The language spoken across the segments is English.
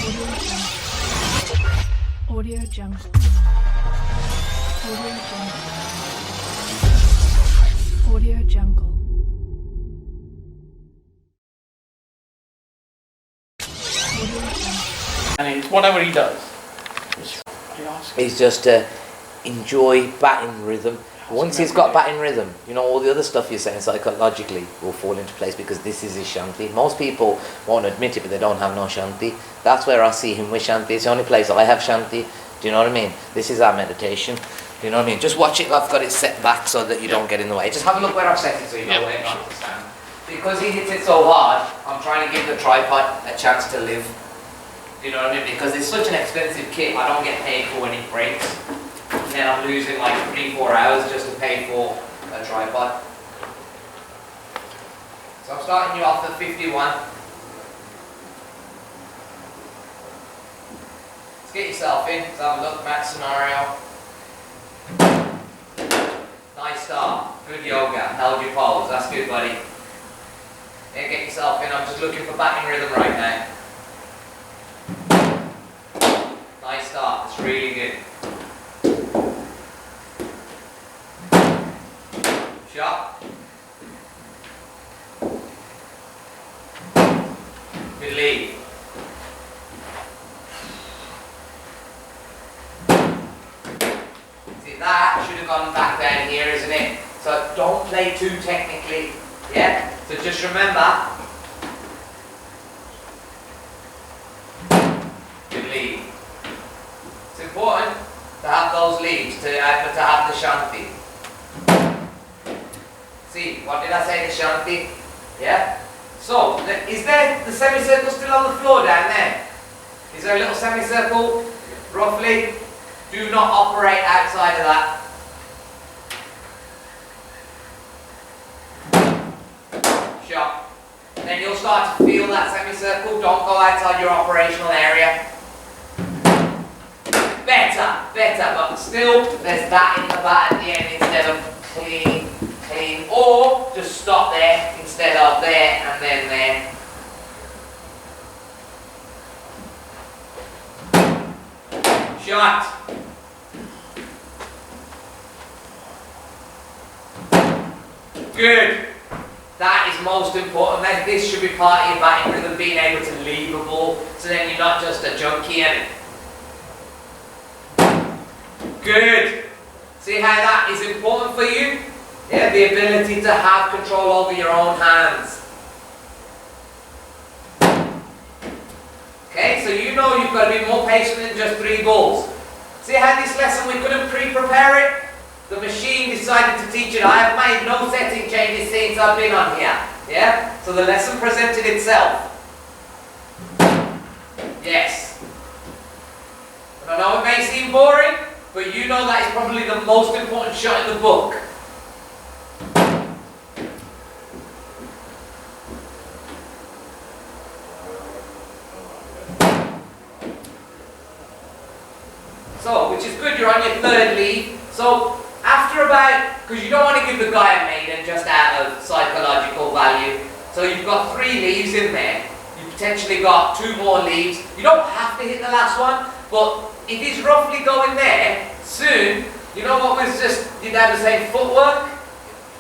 Audio Jungle. Audio Jungle. Audio Jungle. And it's whatever he does. He's just enjoy batting rhythm. Once he's got batting rhythm, you know, all the other stuff you're saying psychologically will fall into place because this is his shanti. Most people won't admit it, but they don't have no shanti. That's where I see him with shanti. It's the only place I have shanti. Do you know what I mean? This is our meditation. Do you know what I mean? Just watch it. I've got it set back so that you don't get in the way. Just have a look where I've set it so you know where not to stand. Because he hits it so hard, I'm trying to give the tripod a chance to live. Do you know what I mean? Because it's such an expensive kit, I don't get paid for when it breaks. And then I'm losing like 3-4 hours just to pay for a tripod. So I'm starting you off at 51. Let's get yourself in. Let's have a look, mat scenario. Nice start. Good yoga. Held your pose. That's good, buddy. Yeah, get yourself in. I'm just looking for batting rhythm right now. Nice start. It's really good. Shot. Good lead. See, that should have gone back down here, isn't it? So don't play too technically. Yeah? So just remember. Good lead. It's important to have those leads, to have the shanti. See, what did I say, the shanti? Yeah? So, is there the semicircle still on the floor down there? Is there a little semicircle, roughly? Do not operate outside of that. Shot. Then you'll start to feel that semicircle. Don't go outside your operational area. Better, but still there's that in the bat at the end instead of clean, or just stop there instead of there and then there. Shot. Good. That is most important. Then this should be part of your batting rhythm, being able to leave a ball, so then you're not just a junkie in it. Good. See how that is important for you? Yeah, the ability to have control over your own hands. Okay, so you know you've got to be more patient than just 3 balls. See how this lesson we couldn't pre-prepare it? The machine decided to teach it. I have made no setting changes since I've been on here. Yeah? So the lesson presented itself. Yes. And I know it may seem boring, but you know that is probably the most important shot in the book. So, which is good, you're on your 3rd lead. So, after about, because you don't want to give the guy a maiden just out of psychological value. So you've got 3 leaves in there. You've potentially got 2 more leaves. You don't have to hit the last one, but if he's roughly going there, soon, you know what was just, your dad was saying, footwork?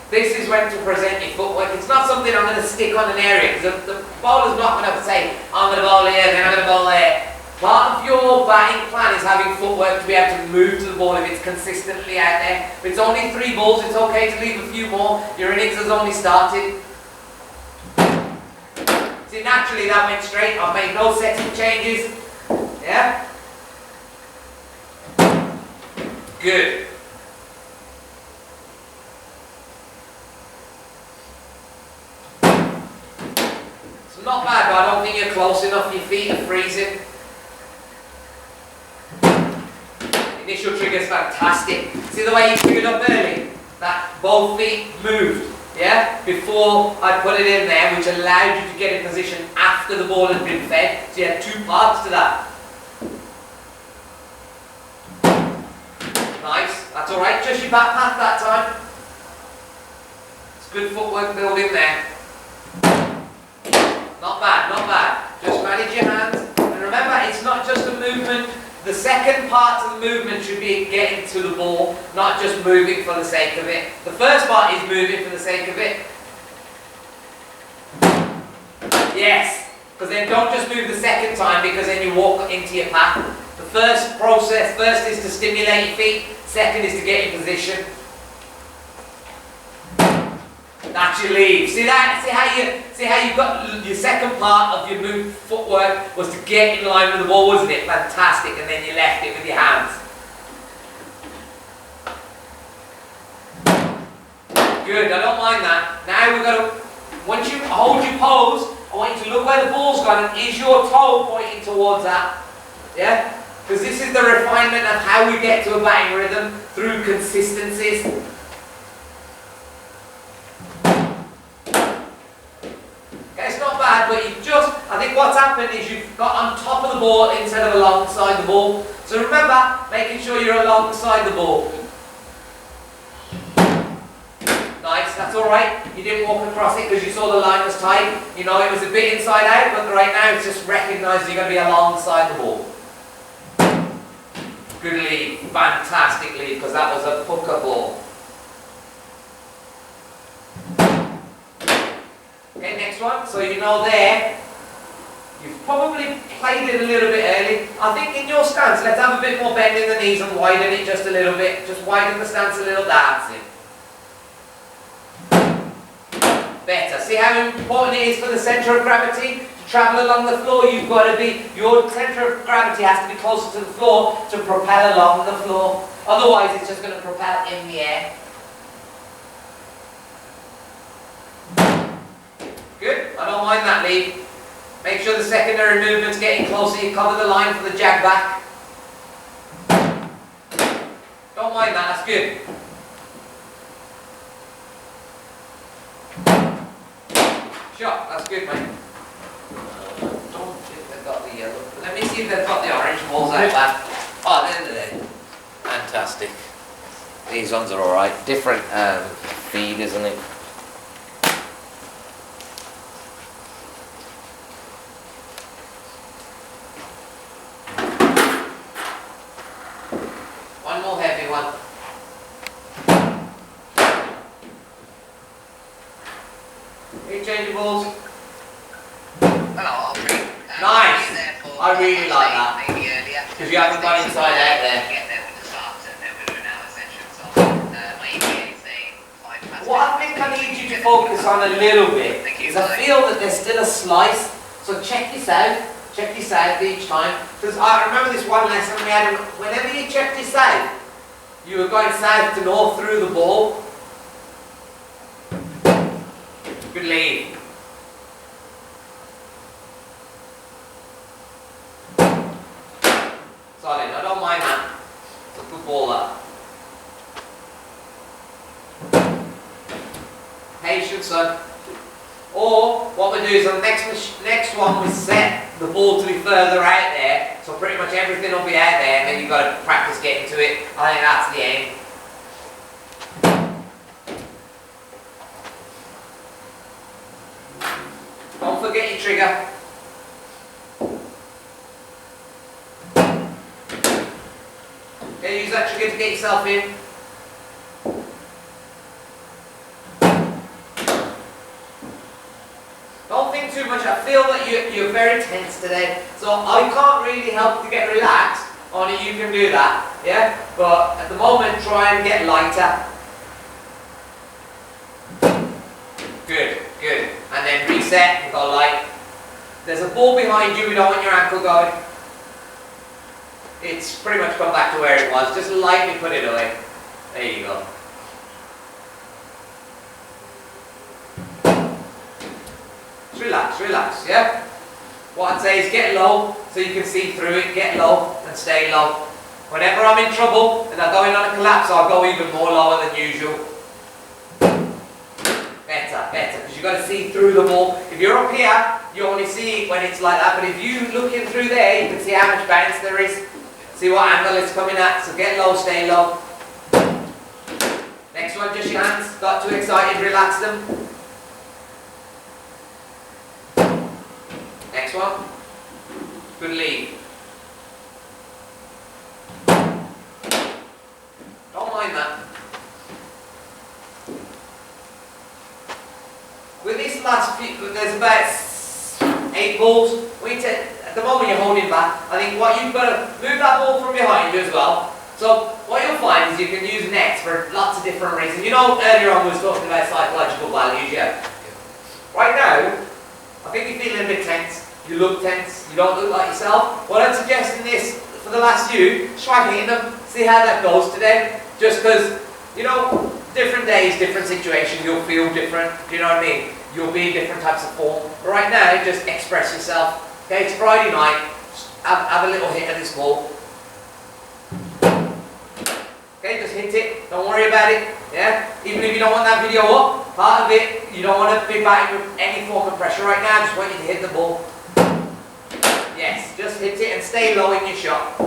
This is when to present your footwork. It's not something I'm going to stick on an area, because the bowler's not going to say, I'm going to bowl here, then I'm going to bowl there. Part of your batting plan is having footwork to be able to move to the ball if it's consistently out there. If it's only 3 balls, it's okay to leave a few more. Your innings has only started. See, naturally that went straight. I've made no setting changes. Yeah? Good. It's not bad, but I don't think you're close enough. Your feet are freezing. Initial trigger's fantastic. See the way you triggered up early? That both feet moved, yeah? Before I put it in there, which allowed you to get in position after the ball had been fed. So you had 2 parts to that. Nice, that's alright. Just your back path that time. It's good footwork building there. Not bad, not bad. Just manage your hands. And remember, it's the second part of the movement should be getting to the ball, not just moving for the sake of it. The first part is moving for the sake of it. Yes, because then don't just move the second time, because then you walk into your path. The first process, first is to stimulate your feet, second is to get in position. That's your leave. See that? See how you got your second part of your move footwork was to get in line with the ball, wasn't it? Fantastic. And then you left it with your hands. Good, I don't mind that. Now we've got to, once you hold your pose, I want you to look where the ball's gone, and is your toe pointing towards that? Yeah? Because this is the refinement of how we get to a batting rhythm through consistencies. It's not bad, but I think what's happened is you've got on top of the ball instead of alongside the ball. So remember, making sure you're alongside the ball. Nice, that's alright. You didn't walk across it because you saw the line was tight. You know, it was a bit inside out, but right now it's just recognising you're going to be alongside the ball. Good lead, fantastic lead, because that was a pucker ball. Okay, next one. So you know there, you've probably played it a little bit early. I think in your stance, let's have a bit more bend in the knees and widen it just a little bit. Just widen the stance a little, that's it. Better. See how important it is for the centre of gravity to travel along the floor? You've got to be, your centre of gravity has to be closer to the floor to propel along the floor. Otherwise, it's just going to propel in the air. Good, I don't mind that lead. Make sure the secondary movement's getting closer, you cover the line for the jag back. Don't mind that, that's good. Shot, that's good, mate. Don't think they've got the yellow. Let me see if they've got the orange balls out back. Oh, they're there. Fantastic. These ones are alright. Different feed, isn't it? One more heavy one. Interchangeables. Hello, Aubrey. Nice. I really like that. Because you haven't gone inside out there. What I think I need you to focus on a little bit is I feel that there's still a slice. So check this out. Check this out each time. Because I remember this one lesson we had. Whenever you check this out, you were going south to north through the ball. Good lead. Solid, I don't mind that. It's a good ball up. Patience, son. Or what we do is on the next one we set the ball to be further out there, so pretty much everything will be out there, and then you've got to practice getting to it. I think that's the aim. Don't forget your trigger. Okay, use that trigger to get yourself in. Don't think too much. I feel that you're very tense today, so I can't really help you to get relaxed. Only you can do that, yeah? But at the moment, try and get lighter. Good, good. And then reset and go light. There's a ball behind you, we don't want your ankle going. It's pretty much gone back to where it was. Just lightly put it away. There you go. Just relax, relax, yeah? What I'd say is get low so you can see through it. Get low and stay low. Whenever I'm in trouble and I'm going on a collapse, I'll go even more lower than usual. Better, better, because you've got to see through the ball. If you're up here, you only see it when it's like that, but if you look in through there, you can see how much bounce there is. See what angle it's coming at, so get low, stay low. Next one, just your hands. Got too excited, relax them. Next one. Good lead. at the moment you're holding back, I think what you've got to move that ball from behind you as well. So what you'll find is you can use nets for lots of different reasons. You know, earlier on we was talking about psychological values, yeah. Right now, I think you're feeling a bit tense. You look tense. You don't look like yourself. What I'm suggesting is, for the last few, try hitting them. See how that goes today. Just because, you know, different days, different situations, you'll feel different. Do you know what I mean? You'll be in different types of form. But right now, just express yourself. Okay, it's Friday night. Have a little hit of this ball. Okay, just hit it. Don't worry about it. Yeah? Even if you don't want that video up, part of it, you don't want to be batting with any form of pressure right now. Just want you to hit the ball. Yes, just hit it and stay low in your shot.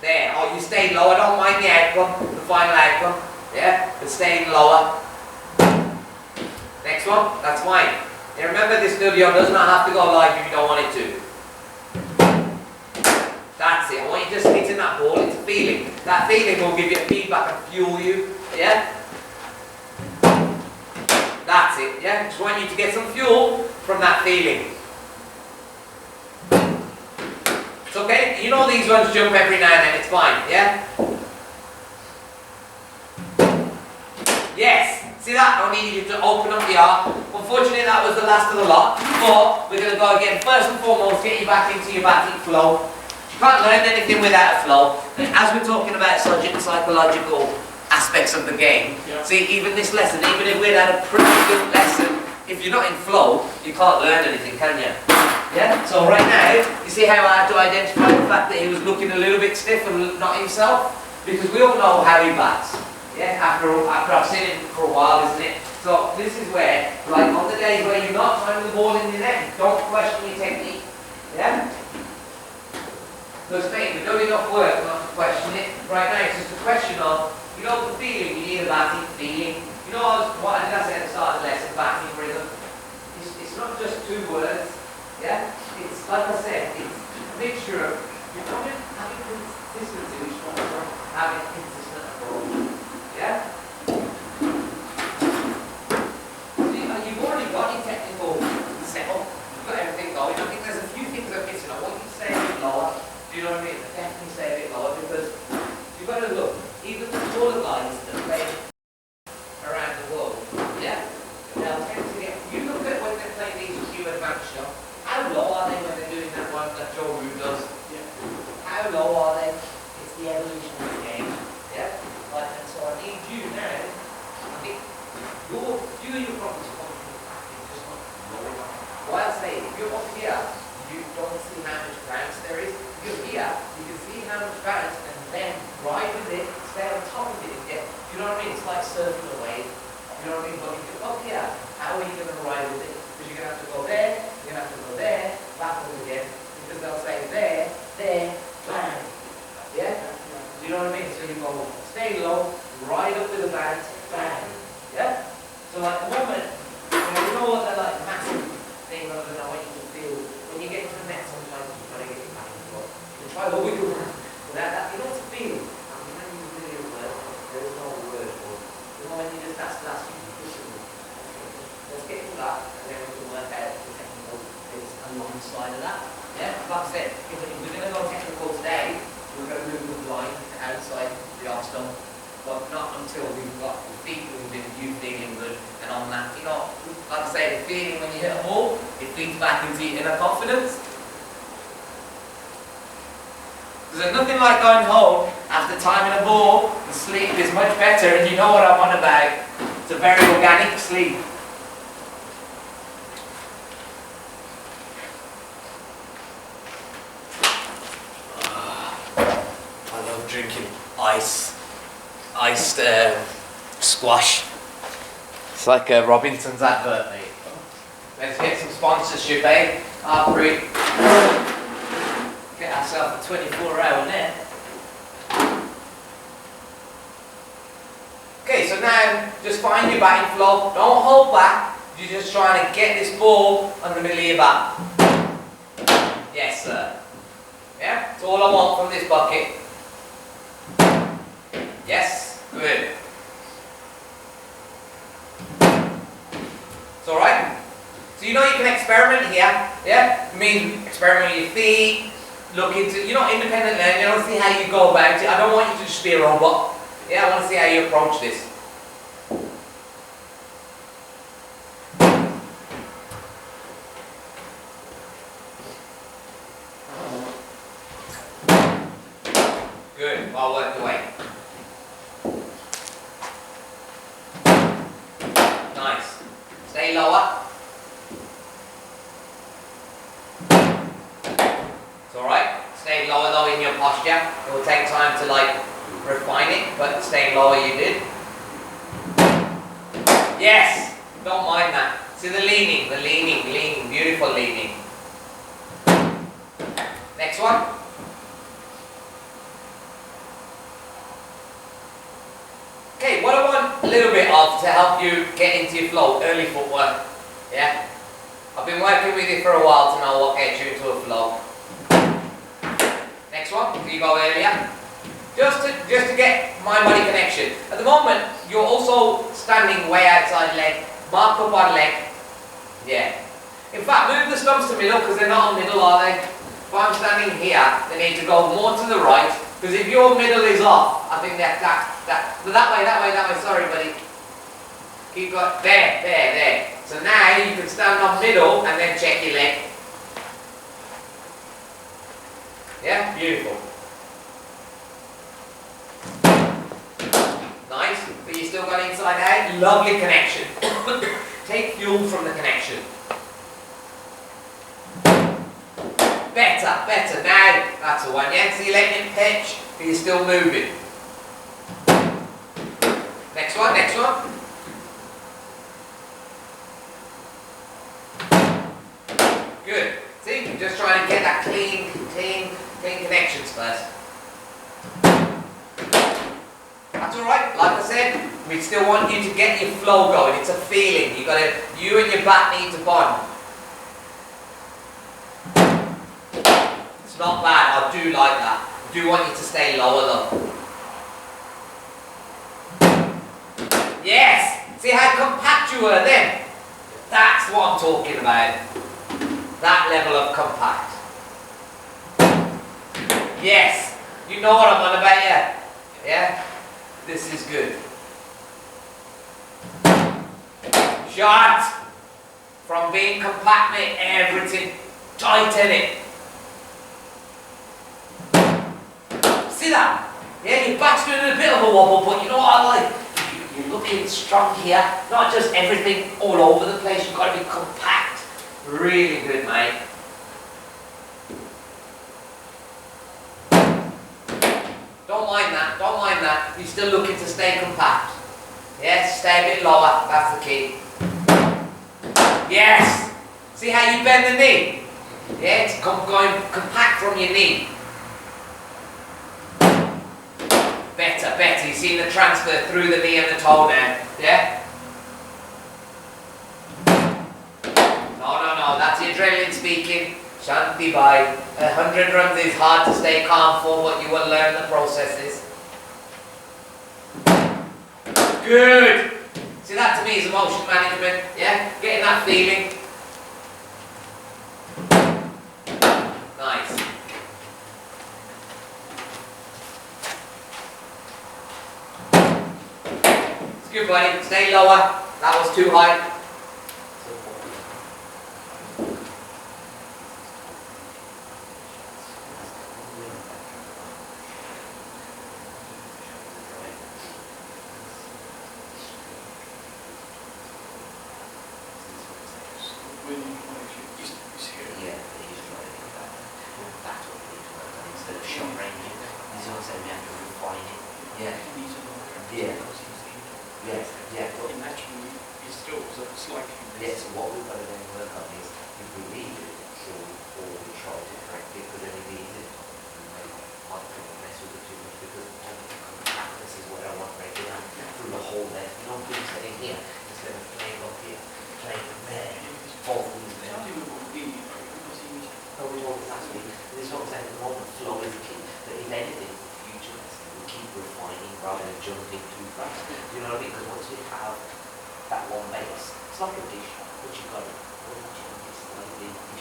There. Oh, you stay low. I don't mind the outcome, the final outcome. Yeah? But staying lower. Next one. That's fine. And remember, this video does not have to go live if you don't want it to. That's it. I want you just hitting that ball. It's a feeling. That feeling will give you feedback and fuel you. Yeah? That's it. Yeah? Just want you to get some fuel from that feeling. It's okay. You know these ones jump every now and then. It's fine. Yeah? Yes. See that? I need you to open up the arc. Unfortunately, that was the last of the lot. But we're going to go again. First and foremost, get you back into your batting flow. You can't learn anything without a flow. And as we're talking about psychological aspects of the game, see, even this lesson, even if we'd had a pretty good lesson, if you're not in flow, you can't learn anything, can you? Yeah? So right now, you see how I had to identify the fact that he was looking a little bit stiff and not himself? Because we all know how he bats. Yeah, after I've seen him for a while, isn't it? So this is where, like on the days where you're not throwing the ball in the net, don't question your technique. Yeah? Because mate, we've done enough work not to question it. Right now it's just a question of, you know, the feeling, you need a batting feeling. You know what did I say at the start of the lesson, batting rhythm? It's not just two words. Yeah? It's like I said, it's a mixture of having consistency, which comes from having a consistent approach. Yeah? See, you've already got your technical setup, you've got everything going. I think there's a few things that are missing. I want you to say a bit lower. Do you know what I mean? Definitely say a bit lower because you've got to look, even the taller guys that play around the world, yeah? They'll tend to get, you look at when they're playing these few advanced shots, how low are they when they're doing that one that Joe Root does? Yeah. How low are they? It's the evolution of the game. Yeah? And so I need you now, I think your problem is coming from the fact that it's just not low enough. What I'll say, if you're up here, you don't see how much bounce there is. If you're here, you can see how much bounce and then ride with it, stay on top of it again. You know what I mean? It's like surfing a wave. You know what I mean? But if you're up here, how are you going to ride with it? Because you're going to have to go there, you're going to have to go there, backwards again. Because they'll say there, bang. Yeah? You know what I mean? So you go, stay low, ride up with the bounce, bang. Yeah? So like the moment, you know what they're like massive thing rather than I want you to feel. When you get to the net sometimes you've got to get it back and forth. You try to wiggle around. You know what's a feeling? I mean, when you really word, there is no word for it. You know when you just that's you push it. Let's get to that and then we can work out the technical bits alongside of that. Yeah? Like I said, if we're going to go technical today, we're going to move the line to outside the off stump, but not until we've got the feet moving, you feeling good, and on that, you know, like I say, the feeling when you hit a ball, it feeds back into your inner confidence. There's nothing like going home after timing a ball, the sleep is much better, and you know what I'm on about. It's a very organic sleep. Drinking iced squash. It's like a Robinson's advert, mate. Let's get some sponsorship, eh? After it, get ourselves a 24-hour net. Okay, so now just find your batting flow. Don't hold back. You're just trying to get this ball on the middle of your bat. Yes, sir. Yeah, that's all I want from this bucket. Yes, good. It's alright. So you know you can experiment here, yeah? I mean, experiment with your feet, look into, you know, independent learning. I want to see how you go about it. I don't want you to just be a robot. Yeah, I want to see how you approach this. Good, well worked away. Nice. Stay lower. It's alright. Stay lower though in your posture. It will take time to like refine it, but staying lower you did. Yes! Don't mind that. See the leaning, beautiful leaning. Next one. Okay, what I want a little bit of to help you get into your flow, early footwork. Yeah? I've been working with you for a while to know what gets you into a flow. Next one, if you go earlier. Just to get mind-body connection. At the moment, you're also standing way outside leg. Mark up on leg. Yeah. In fact, move the stumps to middle because they're not on middle, are they? If I'm standing here, they need to go more to the right. Because if your middle is off, I think that way, sorry buddy. Keep going, there. So now you can stand on middle and then check your leg. Yeah, beautiful. Nice, but you still got inside out. Lovely connection. Take fuel from the connection. Better. Now, that's the one, yeah? So you're letting it pitch, but you're still moving. Next one. Good. See, you're just trying to get that clean connections first. That's alright, like I said, we still want you to get your flow going. It's a feeling. You and your back need to bond. It's not bad, I do like that. I do want you to stay lower though. Yes! See how compact you were then? That's what I'm talking about. That level of compact. Yes! You know what I'm on about, yeah? Yeah? This is good. Short! From being compact, make everything tighten it. See that? Yeah, your back's doing a bit of a wobble, but you know what I like? You're looking strong here, not just everything all over the place. You've got to be compact. Really good, mate. Don't mind that. You're still looking to stay compact. Yes, stay a bit lower. That's the key. Yes. See how you bend the knee? Yeah, it's going compact from your knee. Better. You've seen the transfer through the knee and the toe now. Yeah? No. That's the adrenaline speaking. Shanti bhai. 100 runs is hard to stay calm for, but you will learn the processes. Good. See, that to me is emotion management. Yeah? Getting that feeling. Nice. It's good, buddy. Stay lower. That was too high.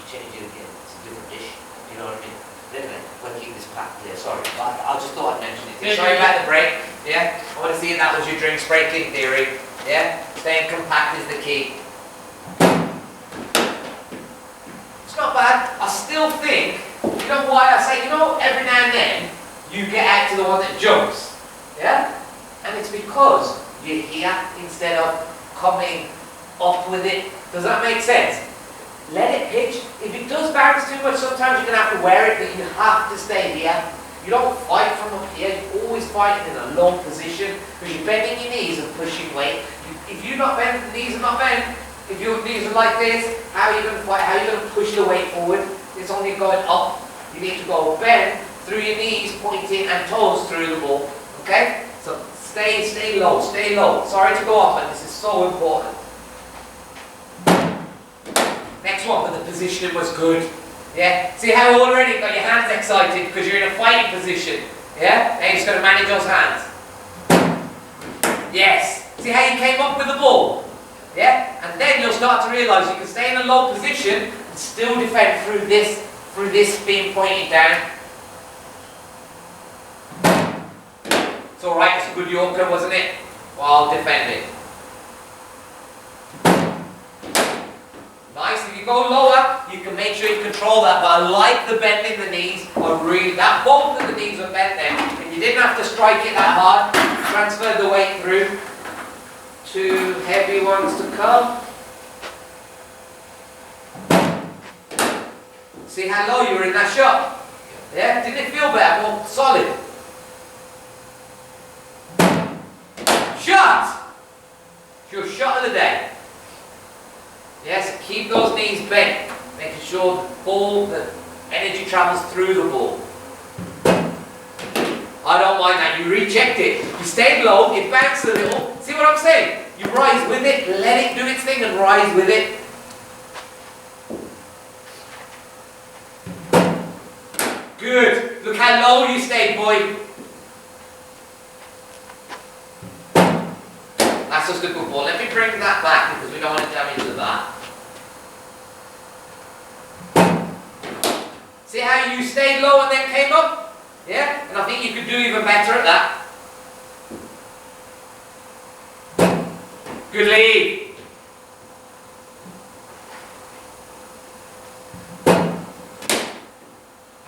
change it again. It's a different dish. You know what I mean? Anyway, we'll keep this packed there. Sorry, but I just thought I'd mention it. Yeah, Sorry yeah. about the break. Yeah, I want to see if that was your drinks break in theory. Yeah, staying compact is the key. It's not bad. I still think, you know why I say, you know, every now and then you get out to the one that jumps. Yeah, and it's because you're here instead of coming up with it. Does that make sense? Let it pitch. If it does bounce too much, sometimes you're going to have to wear it, but you have to stay here. You don't fight from up here. You're always fighting in a low position because you're bending your knees and pushing weight. If you're not bent, the knees are not bent. If your knees are like this, how are you going to fight? How are you going to push the weight forward? It's only going up. You need to go bend through your knees, pointing, and toes through the ball. Okay? So stay low, stay low. Sorry to go off, but this is so important. Next one, but the positioning was good. Yeah? See how you already got your hands excited because you're in a fighting position. Yeah? Now you're just going to manage those hands. Yes. See how you came up with the ball? Yeah? And then you'll start to realise you can stay in a low position and still defend through this being pointed down. It's alright, it's a good Yorker, wasn't it? While defending. Nice, if you go lower, you can make sure you control that, but I like the bend in the knees. That both of the knees were bent there. And you didn't have to strike it that hard. Transfer the weight through. 2 heavy ones to come. See how low you were in that shot? Yeah, didn't it feel better, more solid? Shot! It's your shot of the day. Yes, keep those knees bent, making sure the energy travels through the ball. I don't mind that. You rechecked it. You stayed low, it bounced a little. See what I'm saying? You rise with it, let it do its thing and rise with it. Good. Look how low you stayed, boy. That's just a good ball. Let me bring that back because we don't want to damage the bat. See how you stayed low and then came up? Yeah? And I think you could do even better at that. Good lead.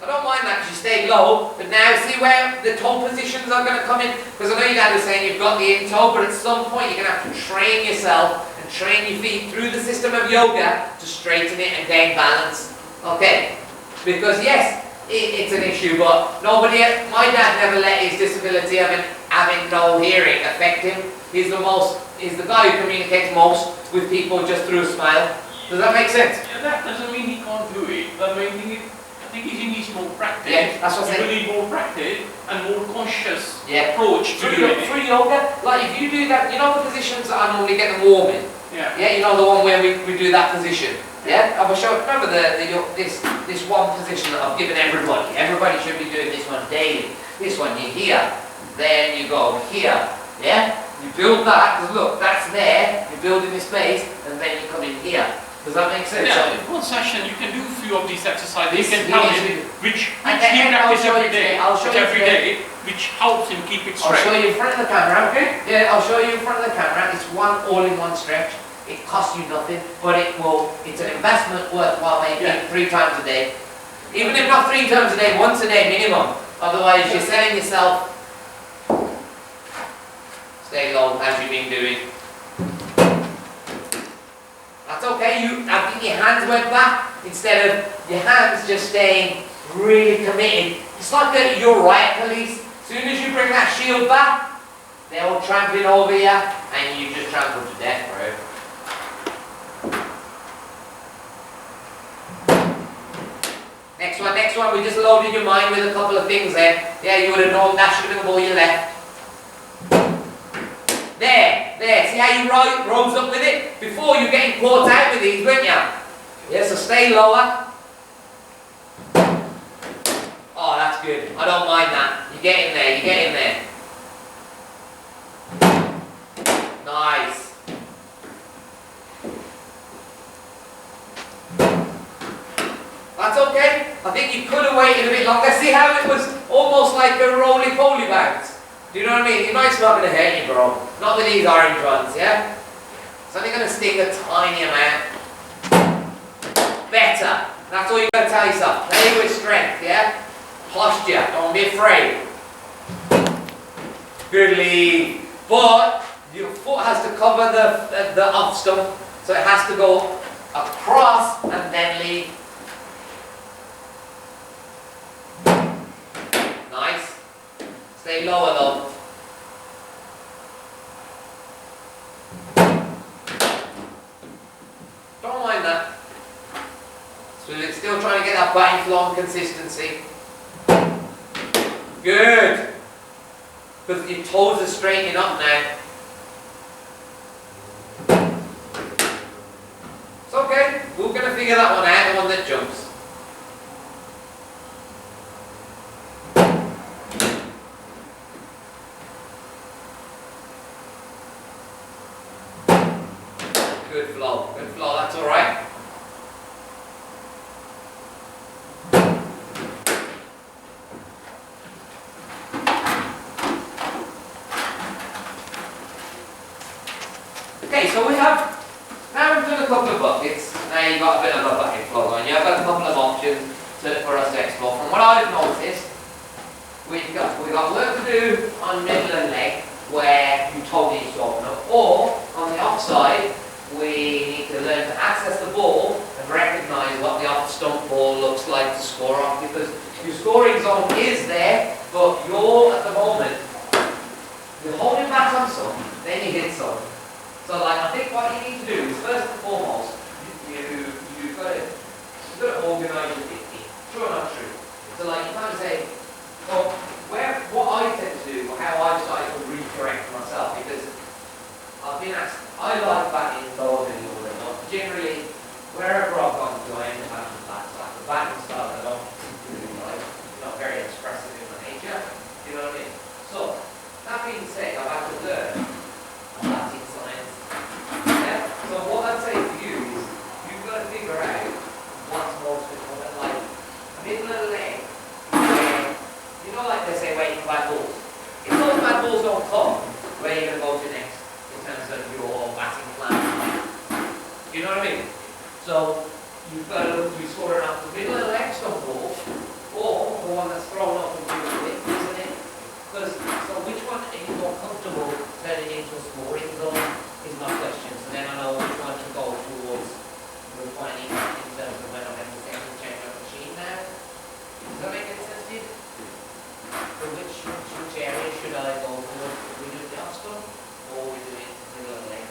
I don't mind that because you stayed low, but now see where the toe positions are going to come in? Because I know your dad was saying you've got the in toe, but at some point you're going to have to train yourself and train your feet through the system of yoga to straighten it and gain balance. Okay? Because yes, it's an issue, but my dad never let his disability of having no hearing affect him. He's the guy who communicates most with people just through a smile. Does that make sense? Yeah, that doesn't mean he can't do it. The main thing is, I think he needs more practice. Yeah, that's what I'm saying. You need more practice and more conscious approach to doing it. Through yoga, like if you do that, you know the positions that I normally get them warm in? Yeah. Yeah, you know the one where we do that position? Yeah? I will show, remember this one position that I've given everybody. Everybody should be doing this one daily. This one, you're here, then you go here. Yeah? You build that, because look, that's there, you're building this space, and then you come in here. Does that make sense? Yeah, in one session you can do a few of these exercises. This You can tell him which he practices every day, which helps him keep it straight. I'll show you in front of the camera. Okay. Yeah, I'll show you in front of the camera. It's one all-in-one stretch. It costs you nothing, but it's an investment worthwhile making 3 times a day. Even if not 3 times a day, once a day minimum. Otherwise you're selling yourself. Stay low as you've been doing. That's okay, I think your hands went back instead of your hands just staying really committed. It's like that you're right, police. As soon as you bring that shield back, they're all trampling over you and you just trample to death, bro. Next one, we just loaded your mind with a couple of things there. Yeah, you would have known that should have been the ball you left. There, see how you rose up with it? Before you were getting caught out with these, weren't you? Yeah, so stay lower. Oh, that's good. I don't mind that. You get in there, you get in there. Nice. That's okay. I think you could have waited a bit longer. See how it was almost like a roly-poly bounce? Do you know what I mean? Your knife's not going to hurt you, bro. Not with these orange ones, yeah? It's only going to sting a tiny amount. Better. That's all you've got to tell yourself. Play with strength, yeah? Posture. Don't be afraid. Good lead. But your foot has to cover the off stump. So it has to go across and then lead. Nice. Stay lower though. Don't mind that. So it's still trying to get that batting flow and consistency. Good. Because your toes are straightening up now. It's okay. We're going to figure that one out, the one that jumps. Good flow, that's alright. Okay, so we've done a couple of buckets. Now you've got a bit of a bucket flow going. You've got a couple of options for us to explore. From what I've noticed, we've got work to do on middle and leg, where you toe needs to open up, or on the offside, we need to learn to access the ball and recognise what the off stump ball looks like to score off, because your scoring zone is there, but you're at the moment, you're holding back on some, then you hit some. So like, I think what you need to do is first and foremost, you've got to organise your thinking. True or not true? So like, you can't say, well, what I tend to do, or how I've started to recorrect myself, because I've been asked, I like batting lower than you already know. Generally, wherever I've gone to, I end up batting flat. So the batting style I don't really like, not very expressive in my nature. You know what I mean? So, that being said, I've had to learn batting science. Yeah? So what I'd say to you is, you've got to figure out what's most important. Like, middle of the leg, where, you know, like they say, waiting for bad balls. If those bad balls don't come, where are you going to go to next? In terms of your batting plan. You know what I mean? So you've got to look to score it off the middle of the leg stump ball, or the one that's thrown up and it, isn't it? Because so which one are you more comfortable turning into a scoring zone is my question. So then I know which one to go towards refining in terms of when I'm making the second change of machine now. Does that make any sense to you? So which area should I go towards? We do the off stump, or we do it middle of the leg?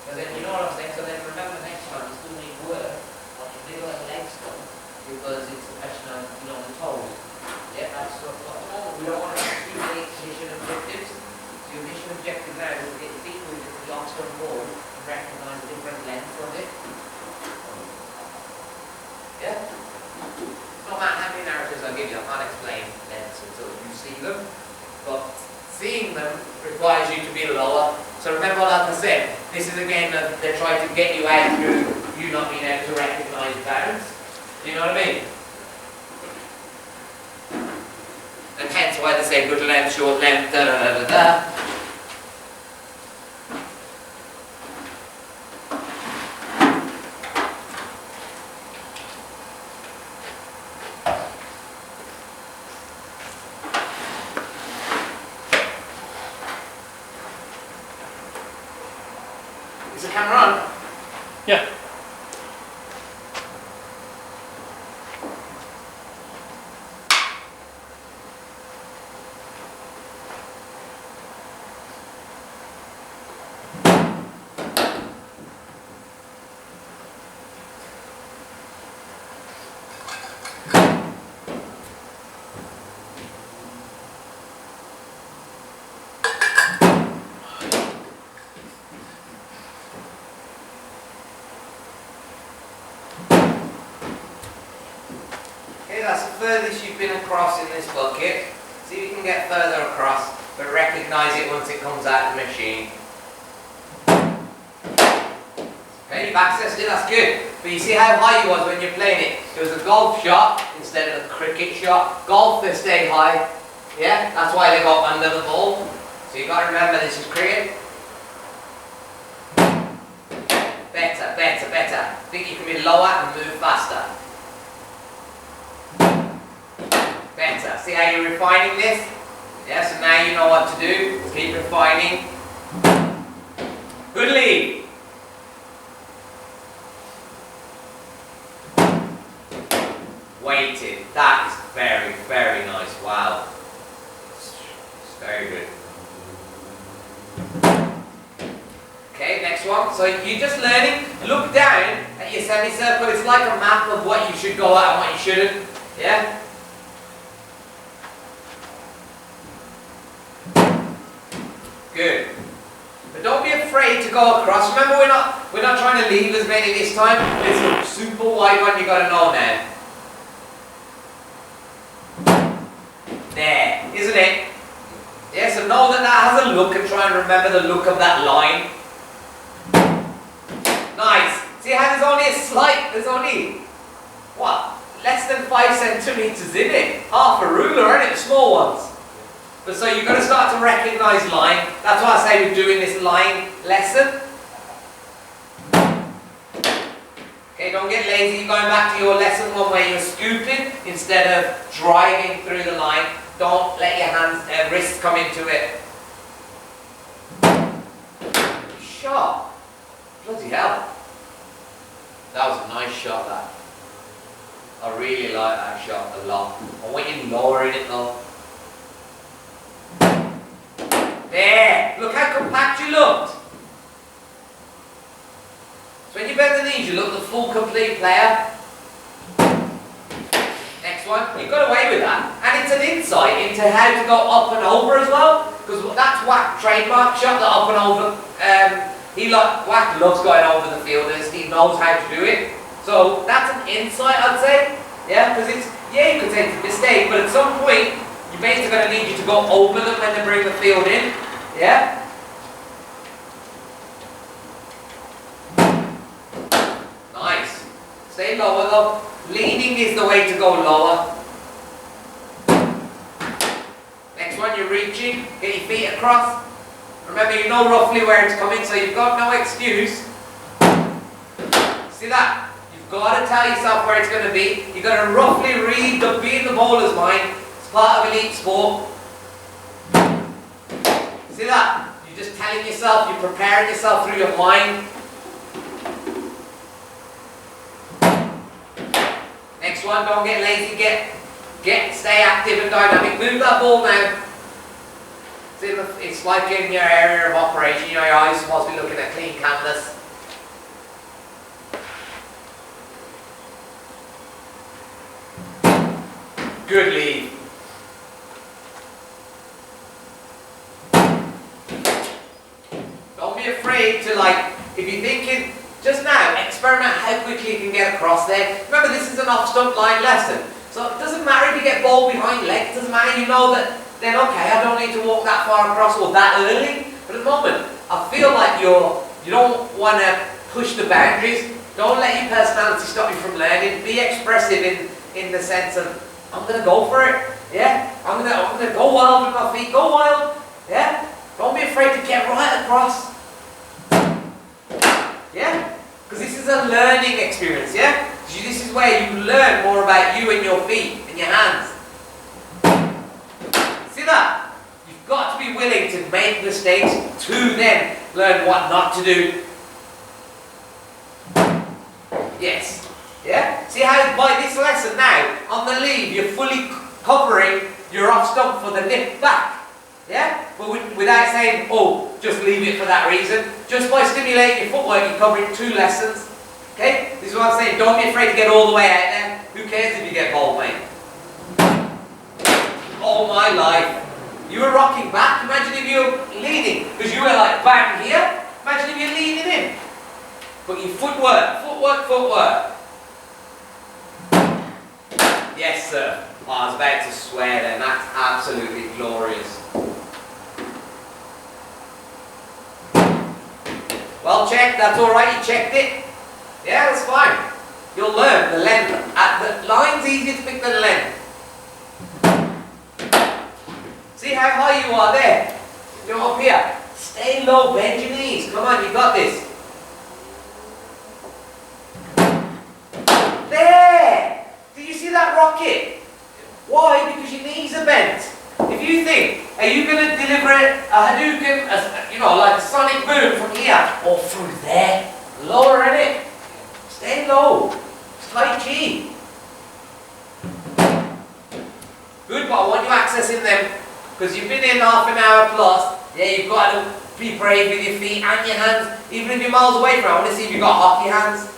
Because then you know what I'm saying, so then remember next time you still need work on your middle of the leg stump, because it's a question of, you know, the toes. Yeah, that's what at the moment we don't want to have too many mission objectives. So your mission objective now is to get deep with the off stump ball and recognise the different lengths of it. Yeah? No matter how many narratives I give you, I can't explain lengths until you see them. But seeing them requires you to be lower. So remember, like I said, this is again that they're trying to get you out through you not being able to recognise bounds. Do you know what I mean? And hence why they say good length, short length, da da da da da. Is the camera on? Yeah. Okay, that's the furthest you've been across in this bucket. See if you can get further across, but recognise it once it comes out of the machine. Okay, Okay, you've accessed it, that's good. But you see how high he was when you're playing it? It was a golf shot instead of a cricket shot. Golf, they stay high. Yeah, that's why they go under the ball. So you've got to remember this is cricket. Better, better, better. I think you can be lower and move faster. Better. See how you're refining this? Yeah, so now you know what to do. Keep refining. Good lead. Weighted. That is very, very nice. Wow. It's very good. Okay, next one. So you're just learning. Look down at your semicircle. It's like a map of what you should go at and what you shouldn't. Yeah? Good. But don't be afraid to go across. Remember, we're not trying to leave as many this time. This is a super wide one you got to know now. There, isn't it? Yeah, so know that has a look and try and remember the look of that line. Nice. See how there's only, what, less than 5 centimetres in it. Half a ruler, isn't it? The small ones. But so you've got to start to recognise line. That's why I say we're doing this line lesson. Okay, don't get lazy. You're going back to your lesson one where you're scooping instead of driving through the line. Don't let your hands, wrists come into it. Shot. Bloody hell. That was a nice shot, that. I really like that shot a lot. I want you lowering it though. There! Look how compact you looked. So when you bend the knees, you look the full, complete player. Next one. You got away with that. And it's an insight into how to go up and over as well. Because that's Wack trademark shot, the up and over. Wack loves going over the fielders. He knows how to do it. So that's an insight, I'd say. Yeah, because you could take a mistake, but at some point, you're basically going to need you to go over them when they bring the field in. Yeah? Nice. Stay lower though. Leaning is the way to go lower. Next one, you're reaching. Get your feet across. Remember, you know roughly where it's coming, so you've got no excuse. See that? You've got to tell yourself where it's going to be. You've got to roughly be in the bowler's mind. It's part of elite sport. See that? You're just telling yourself, you're preparing yourself through your mind. Next one, don't get lazy, stay active and dynamic. Move that ball now. It's like in your area of operation, your eyes are supposed to be looking at clean canvas. Good lead. Don't be afraid to, if you're thinking, just now, experiment how quickly you can get across there. Remember, this is an off-stump line lesson. So it doesn't matter if you get ball behind leg, it doesn't matter, you know that, then okay, I don't need to walk that far across or that early. But at the moment, I feel like you don't want to push the boundaries. Don't let your personality stop you from learning. Be expressive in the sense of, I'm going to go for it. Yeah? I'm going to go wild with my feet. Go wild. Yeah? Don't be afraid to get right across. Yeah? Because this is a learning experience, yeah? This is where you learn more about you and your feet and your hands. See that? You've got to be willing to make mistakes to then learn what not to do. Yes. Yeah? See how by this lesson now, on the lead, you're fully covering your off stump for the nip back. Yeah? But without saying, oh, just leave it for that reason. Just by stimulating your footwork, you're covering 2 lessons. Okay? This is what I'm saying. Don't be afraid to get all the way out there. Who cares if you get bowled, mate? Oh my life. You were rocking back. Imagine if you were leading. Because you were like bang here. Imagine if you're leading in. But your footwork. Yes, sir. Oh, I was about to swear then. That's absolutely glorious. Well checked. That's alright. You checked it. Yeah, that's fine. You'll learn the length. The line's easier to pick than the length. See how high you are there? You're up here. Stay low, bend your knees. Come on, you got this. There! Did you see that rocket? Why? Because your knees are bent. If you think, are you going to deliver a Hadouken, like a sonic boom from here or through there? Lower in it. Stay low. It's Tai Chi. Good, but I want you accessing them because you've been in half an hour plus. Yeah, you've got to be brave with your feet and your hands. Even if you're miles away from it, I want to see if you've got hockey hands.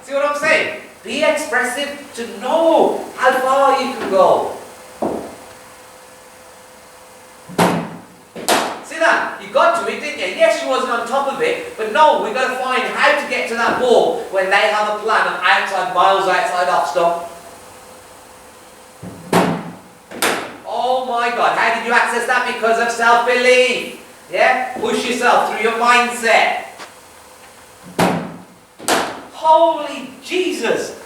See what I'm saying? Be expressive to know how far you can go. See that? You got to it, didn't you? Yes, you wasn't on top of it, but no, we've got to find how to get to that ball when they have a plan of miles outside off stop. Oh my God, how did you access that? Because of self-belief. Yeah? Push yourself through your mindset. Holy Jesus!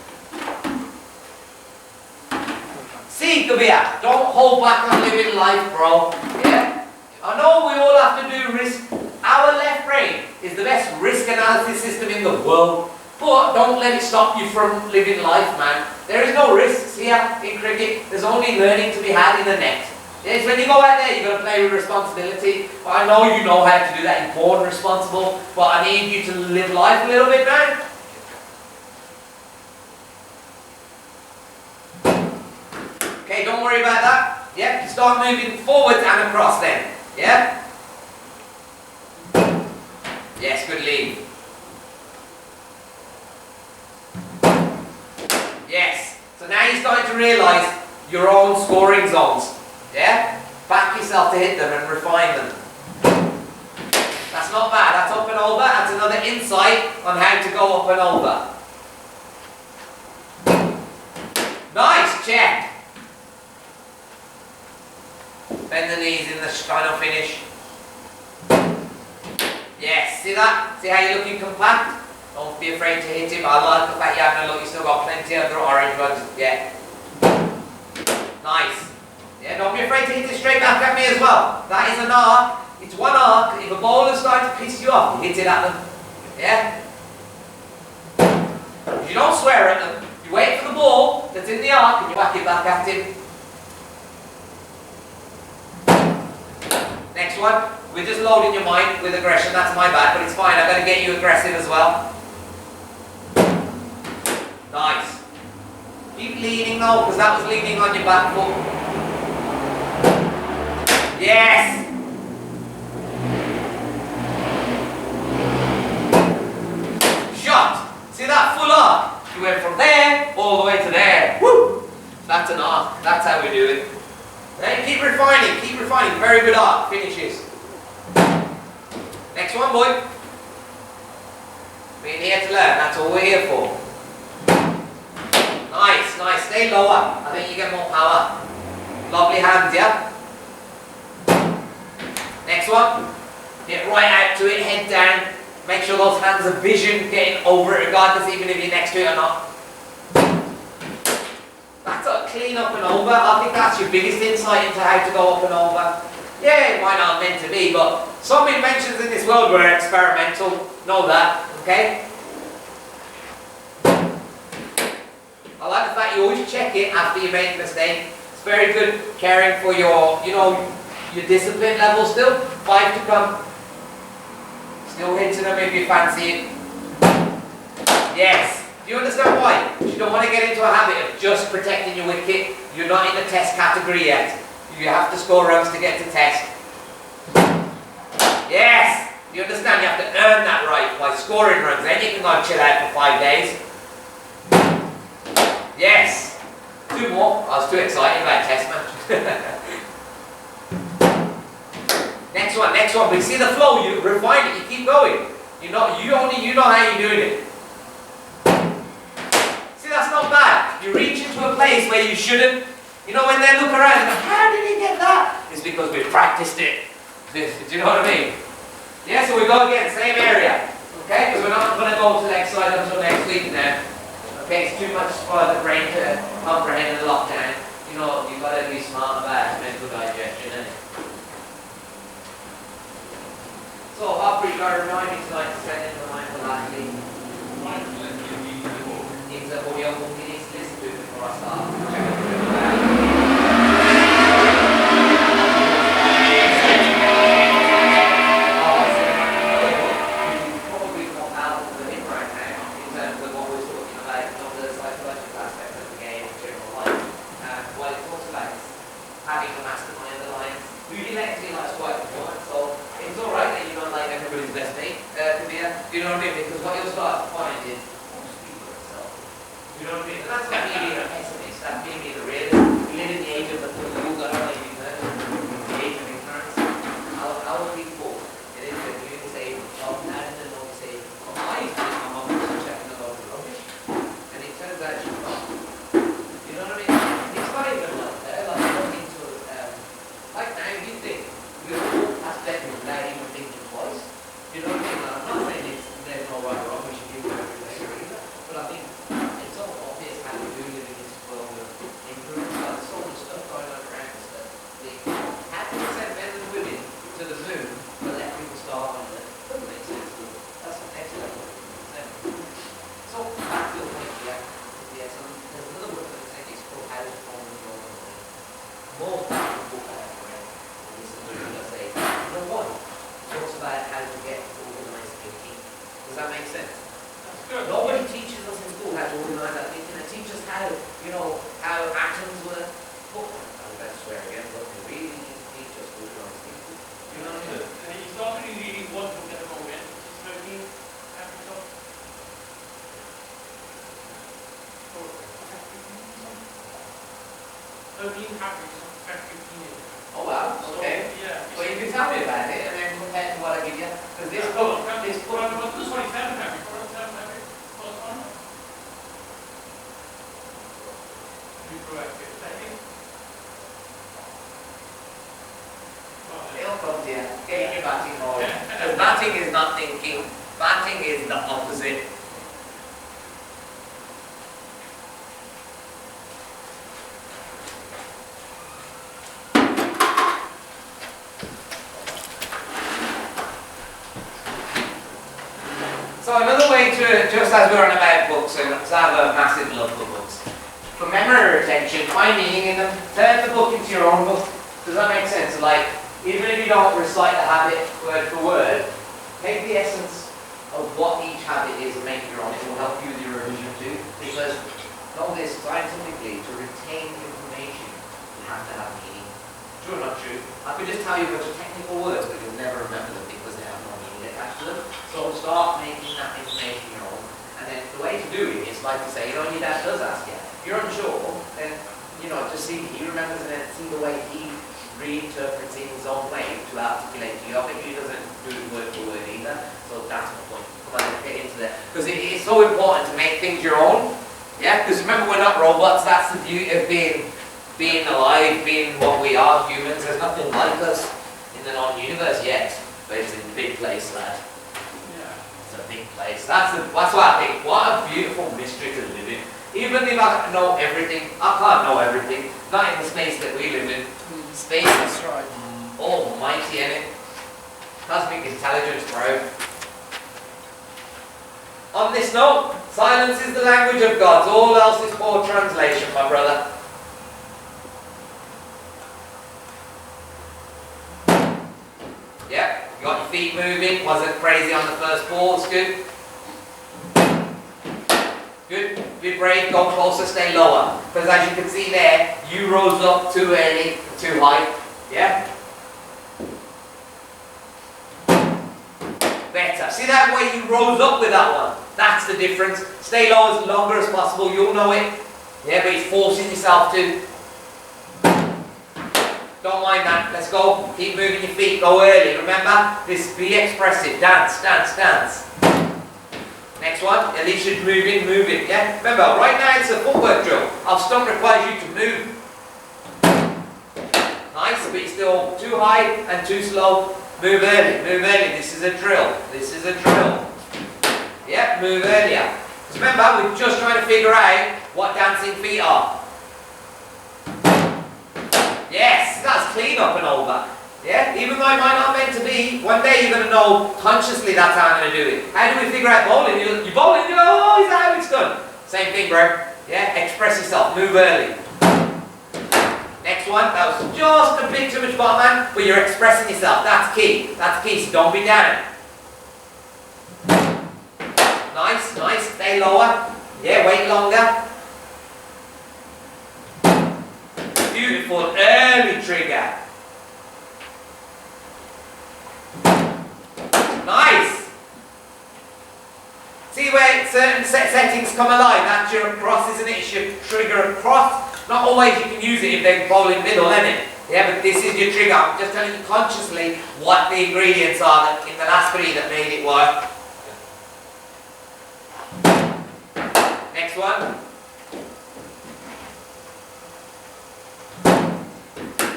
See, Kabir, don't hold back on living life, bro. Yeah? I know we all have to do risk. Our left brain is the best risk analysis system in the world. But don't let it stop you from living life, man. There is no risks here in cricket. There's only learning to be had in the net. It's when you go out there, you've got to play with responsibility. But I know you know how to do that. You're born responsible. But I need you to live life a little bit, man. Okay, don't worry about that. Yeah, you start moving forward and across then. Yeah? Yes, good lead. Yes. So now you're starting to realise your own scoring zones. Yeah? Back yourself to hit them and refine them. That's not bad. That's up and over. That's another insight on how to go up and over. Nice check. Bend the knees in the final finish. Yes, see that? See how you're looking compact? Don't be afraid to hit him. I like the fact you haven't a look. You still got plenty of other orange ones. Yeah. Nice. Yeah, don't be afraid to hit it straight back at me as well. That is an arc. It's one arc. If a bowler's starting to piss you off, you hit it at them. Yeah? You don't swear at them. You wait for the ball that's in the arc and you whack it back at him. Next one. We're just loading your mind with aggression. That's my bad, but it's fine. I've got to get you aggressive as well. Nice. Keep leaning though, because that was leaning on your back foot. Yes! Shot! See that full arc? You went from there all the way to there. Woo! That's an arc. That's how we do it. Then keep refining, keep refining. Very good arc. Finishes. Next one, boy. We're here to learn. That's all we're here for. Nice, nice. Stay lower. I think you get more power. Lovely hands, yeah? Next one. Get right out to it, head down. Make sure those hands are vision, getting over it regardless even if you're next to it or not. That's a clean up and over. I think that's your biggest insight into how to go up and over. Yeah, it might not meant to be, but some inventions in this world were experimental. Know that, okay? I like the fact you always check it after you make a mistake. It's very good caring for your, your discipline level still. 5 to come. Still hitting them if you fancy it. Yes. Do you understand why? You don't want to get into a habit of just protecting your wicket. You're not in the test category yet. You have to score runs to get to test. Yes! You understand? You have to earn that right by scoring runs. Then you can go and chill out for 5 days. Yes! 2 more. I was too excited about test match. Next one, next one. But you see the flow, you refine it, you keep going. You know how you're doing it. See, that's not bad. You reach into a place where you shouldn't. You know, when they look around and go, how did he get that? It's because we practiced it. Do you know what I mean? Yeah, so we go again, same area. Okay, because we're not going to go to the exercise until next week now. Okay, it's too much for the brain to comprehend in lockdown. You know, you've got to be smart about mental digestion, innit? So, I'll regard reminding tonight to send in the mindful athlete. It's a audio book you need to listen to before I start. Check it out. Probably more powerful than him right now in terms of what we're talking about, not the psychological aspect of the game in general life. What it talks about is having a mastermind alliance. Who you like to be like quite important. So it's alright that you don't like everybody's best mate, Kabir. You know what I mean? Because what you'll start to find is speak for itself. You know what I mean? And that's not me being a pessimist, that's me being a realist. We live in the age of the fool, I don't like using that. The age of ignorance. Our people, it is that you say, oh, now and then don't say, oh, I used to think my mum was checking a load of rubbish. And it turns out she's not. You know what I mean? It's not even like that. Like, looking to, like now you think, we'll walk past bedroom without even thinking twice. You know what I mean? I'm not saying there's no right or wrong, we should do whatever we do either. But I think it's so obvious how we do live in this world of ignorance. Like, there's so much stuff going on around us that how can we send men and women to the moon but let people starve on it? Doesn't make sense. That's the next level. So back to the point here. Yeah, so there's another book that says it's called How to Form Your Own Mind. More powerful book I have read. Listen to it, I say, number one, talks about how to get organized thinking. Does that make sense? That's good. Nobody teaches us in school how to organize our thinking. They teach us how, you know, how atoms work. But, I'm about to swear again, but they really need to teach us organized thinking. You know what I mean? And you start reading one book at a moment, which is 13 episodes. Or 13 habits of effective teenagers. Oh wow, okay. So, yeah. Well, you can tell me about it and then compare to what I give you. Because this book, this book, This one is 7 habits. What are 7 habits? What's on? Be proactive. Second. it'll come to you. Get in your batting mode. Because batting is not thinking. Batting is the opposite. So another way to, just as we're on about books, and because I have a massive love for books, for memory retention, find meaning in them, turn the book into your own book. Does that make sense? Like, even if you don't recite the habit word for word, take the essence of what each habit is and make it your own. It will help you with your revision too. Because, know this, scientifically, to retain information, you have to have meaning. True or not true? I could just tell you a bunch of technical words, but you'll never remember them because they have no meaning attached to them. So start making that information your own. And then the way to do it is, like you say, you know, your dad does ask you. If you're unsure, then, you know, just see he remembers and then see the way he reinterprets in his own way to articulate to you. I think he doesn't do it word for word either. So that's my point. Come on, let's get into that. Because it is so important to make things your own. Yeah, because remember, we're not robots. That's the beauty of being alive, being what we are, humans. There's nothing like us in the non-universe yet. But it's a big place, lad. It's a big place. That's what I think. What a beautiful mystery to live in. Even if I know everything, I can't know everything. Not in the space that we live in. Space is almighty, in it. Cosmic intelligence, bro. On this note, silence is the language of gods. All else is poor translation, my brother. Yeah, you got your feet moving. Wasn't crazy on the first ball. It's good. Good. Bit brave. Go closer. Stay lower. Because as you can see there, you rose up too early, too high. Yeah. Better. See that way you rose up with that one? That's the difference. Stay low as longer as possible. You'll know it. Yeah, but it's forcing yourself to. Don't mind that. Let's go. Keep moving your feet. Go early. Remember, this. Be expressive. Dance, dance, dance. Next one. At least you're moving, moving. Yeah. Remember, right now it's a footwork drill. Our stump requires you to move. Nice. But still too high and too slow. Move early. Move early. This is a drill. This is a drill. Yeah, move earlier. Because remember, we're just trying to figure out what dancing feet are. Yes, that's clean up and over. Yeah, even though it might not meant to be, one day you're going to know consciously that's how I'm going to do it. How do we figure out bowling? You bowl and you go, oh, is that how it's done? Same thing, bro. Yeah, express yourself, move early. Next one, that was just a bit too much bottom hand, but you're expressing yourself. That's key. That's key, so don't be down. Nice, nice. Stay lower. Yeah, wait longer. Beautiful, early trigger. Nice. See where certain settings come alive? That's your cross, isn't it? It's your trigger across. Not always you can use it if they're bowling middle, isn't it? Yeah, but this is your trigger. I'm just telling you consciously what the ingredients are that in the last three that made it work. Next one.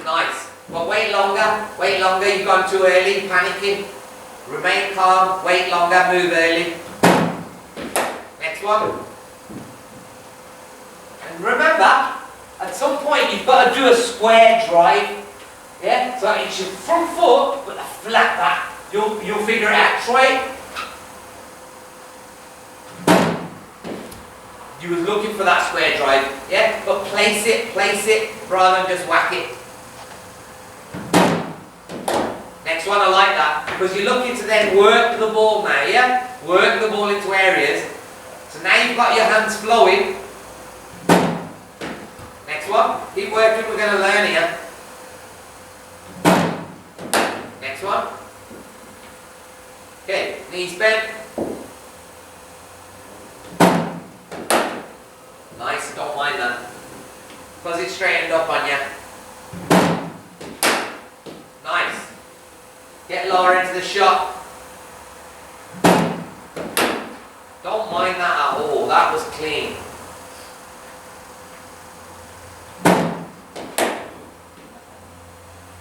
Nice. But wait longer, you've gone too early, panicking. Remain calm, wait longer, move early. Next one. And remember, at some point you've got to do a square drive. Yeah? So it's your front foot, but a flat back. You'll figure it out. Try it. You was looking for that square drive. Yeah? But place it, rather than just whack it. Next one, I like that, because you're looking to then work the ball now, yeah? Work the ball into areas. So now you've got your hands flowing. Next one, keep working, we're going to learn here. Next one. Okay, knees bent. Nice, don't mind that. Because it's straightened up on you. Nice. Get lower into the shot. Don't mind that at all. That was clean.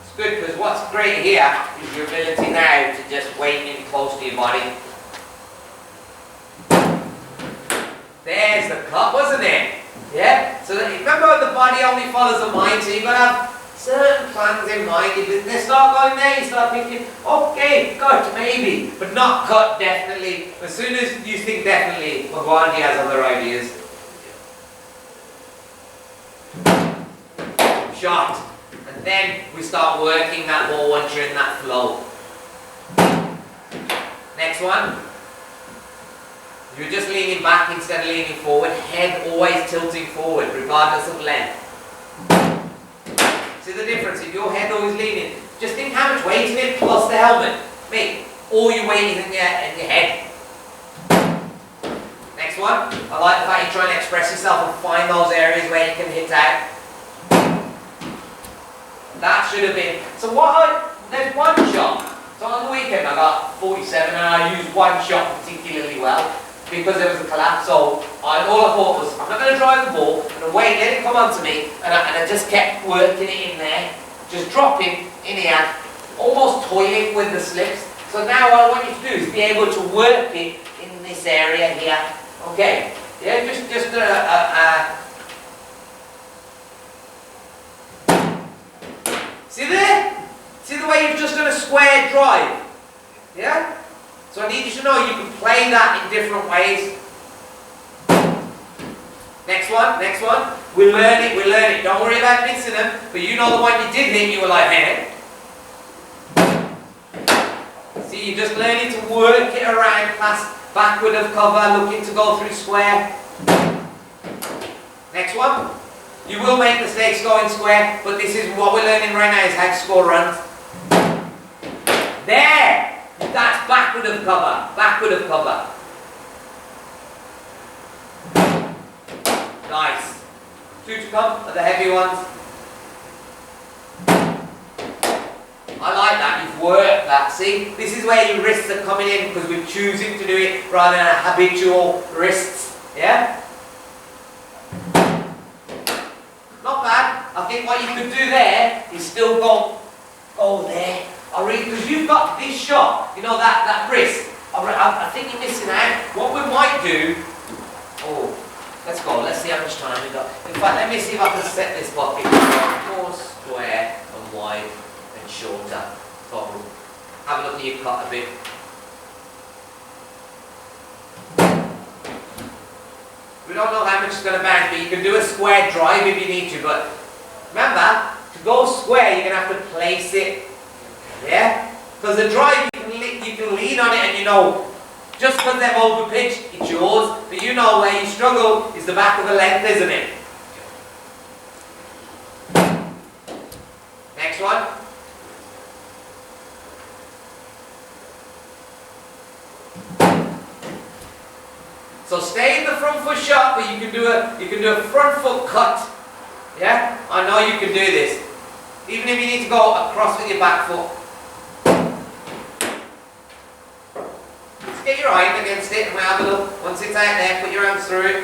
It's good because what's great here is your ability now to just wait in close to your body. There's the cut, wasn't it? Yeah? So remember the body only follows the mind, so you've got to have certain plans in mind. If they start going there, you start thinking, okay, cut, maybe, but not cut, definitely. As soon as you think definitely, Bhagwanji has other ideas. Shot. And then we start working that ball once you're in that flow. Next one. You're just leaning back instead of leaning forward. Head always tilting forward, regardless of length. See the difference? If your head always leaning, just think how much weight in it plus the helmet. Mate, all your weight is in your head. Next one. I like the fact you're trying to express yourself and find those areas where you can hit out. That should have been. So there's one shot. So on the weekend I got 47 and I used one shot particularly well because there was a collapse. So all I thought was, I'm not going to drive the ball, I'm going to wait, let it come onto me, and I just kept working it in there, just dropping in here, almost toiling with the slips. So now what I want you to do is be able to work it in this area here. Okay, yeah, just see there? See the way you've just done a square drive? Yeah? So I need you to know you can play that in different ways. Next one. We'll learn it. Don't worry about mixing them, but you know the one you did hit, you were like, hey. See, you're just learning to work it around, past backward of cover, looking to go through square. Next one. You will make mistakes going square, but this is what we're learning right now is how to score runs. There! That's backward of cover. Nice. Two to come are the heavy ones. I like that, you've worked that. See, this is where your wrists are coming in because we're choosing to do it rather than habitual wrists. Yeah? Not bad. I think what you could do there is still go there. Because you've got this shot, you know, that wrist. I think you're missing out. What we might do, oh, let's go, let's see how much time we got. In fact, let me see if I can set this bucket more square and wide and shorter. So have a look at your cut a bit. We don't know how much it's going to bounce, but you can do a square drive if you need to. But remember, to go square, you're going to have to place it. Yeah? Because the drive, you can lean on it and you know, just because they've overpitched, it's yours. But you know where you struggle is the back of the length, isn't it? Next one. So stay in the front foot shot, but you can do a front foot cut. Yeah? I know you can do this. Even if you need to go across with your back foot. Just get your eye against it and we'll have a look. Once it's out there, put your arms through it.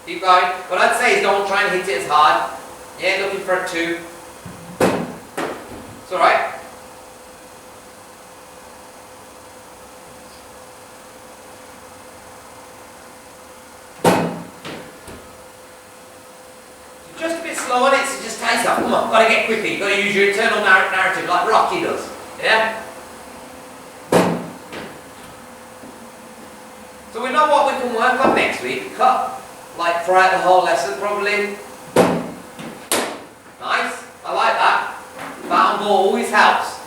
Keep going. What I'd say is don't try and hit it as hard. Yeah, looking for a 2. It's alright. Just a bit slow on it, so just taste up. Come on, gotta get quicker. You've got to use your internal narrative like Rocky does. Yeah? So we know what we can work on next week. Cut, like throughout the whole lesson probably. Nice, I like that. Bat and ball always helps.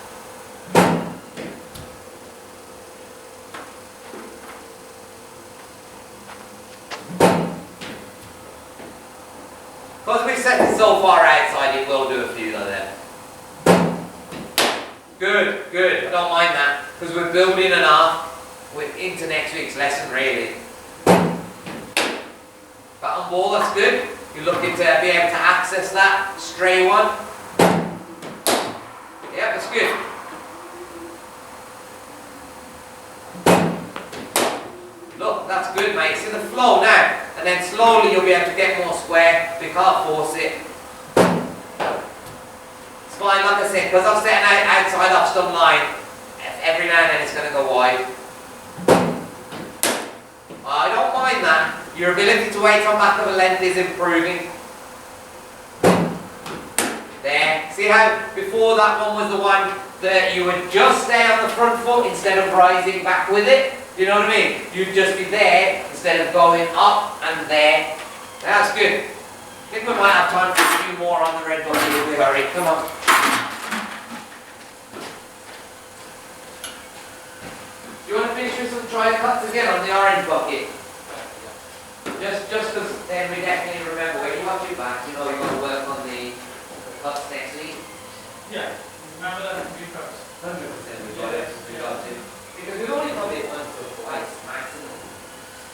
Because we set it so far outside, it will do a few of them. Good, good. I don't mind that. Because we're building enough into next week's lesson, really. Bat and ball, that's good. You're looking to be able to access that. Stray one. Yeah, that's good. Look, that's good, mate. It's in the flow now. And then slowly you'll be able to get more square. We can't force it. It's fine, like I said, because I'm setting outside off stump line. Every now and then it's going to go wide. I don't mind that. Your ability to wait on back of a length is improving. There. See how before that one was the one that you would just stay on the front foot instead of rising back with it? You know what I mean? You'd just be there instead of going up and there. That's good. I think we might have time for a few more on the red bucket if we hurry. Come on. Do you want to finish with some try cuts again on the orange bucket? Just because then we definitely remember when you watch your back, you know you've got to work on the cuts next week. Yeah, remember that few cuts. 100% we got it. We got it. Because we only got it once or twice maximum.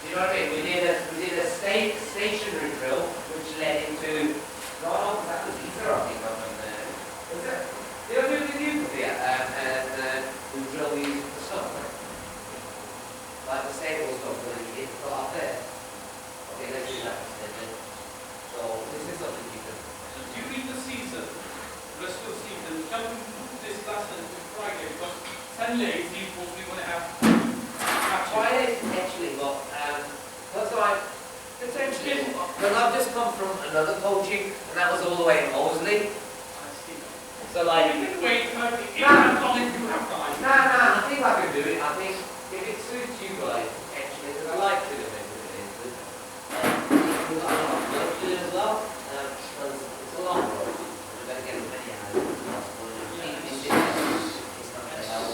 You know what I mean? We did a stationary drill which led into no, that was Easter, I think, on there. Was it? Did I do it with you, Kabir? We drill these for stuff, right? Like the stable stuff that you did put up there. Okay, let's do that instead then. So this is something you can. So during the season, rest of the season, we can't do this lesson to Friday because Sunday is supposed we're going to have Friday potentially, but because I've just come from another coaching and that was all the way in Moseley. I see. So like You can wait 30 if you have time, you have time. Nah, I think I can do it. I think if it suits you guys, actually, because I like to do it. I love to do it as well, because it's a long road. We're going to get as many hours as possible. It's not going to help.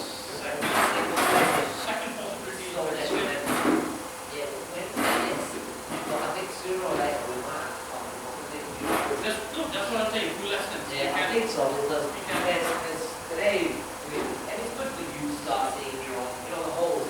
Second possibility is So let's do it. Yeah, but I think sooner or later we might have to come up with it. that's what I'm saying, 2 lessons. Yeah, I think so, because today, and it's good for you to start seeing your own, the whole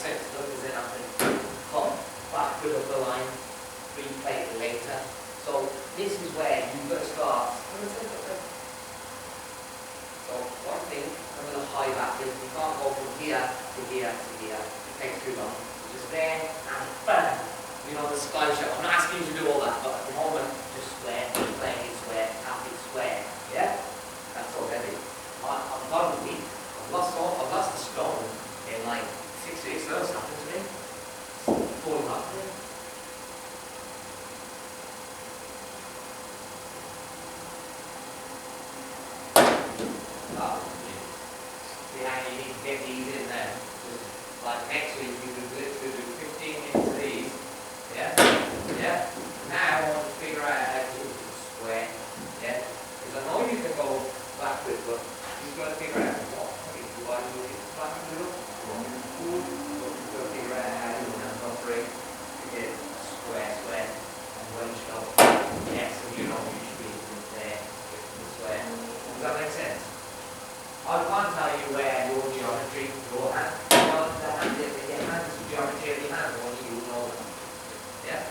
sense, because then I can come backward up the line, replay it later. So this is where you've got to start. So one thing, I'm going to high back this. You can't go from here to here to here. It takes too long. Just there and bam. You know, the sky shot. I'm not asking you to do all that, but at the moment, just square, playing it square, tap it square. Yeah? That's already. I've got a week. I've lost the stone in like 6 weeks. That's happened to me. It's falling up here. See how you need to get these in there. Like next week you can literally do 15 into these. Yeah? Yeah? Now I want to figure out how to do it square. Yeah? Because I know you can go backwards, but you've got to figure out what. If you want to do it backwards, you've got to figure out how to do it three to get square. And when you go, yes, and you know you should be there, get the square. Does that make sense? I can't tell you where your geometry, your hand, the hand is in your hands, the geometry of your hands, only you know that. Yeah?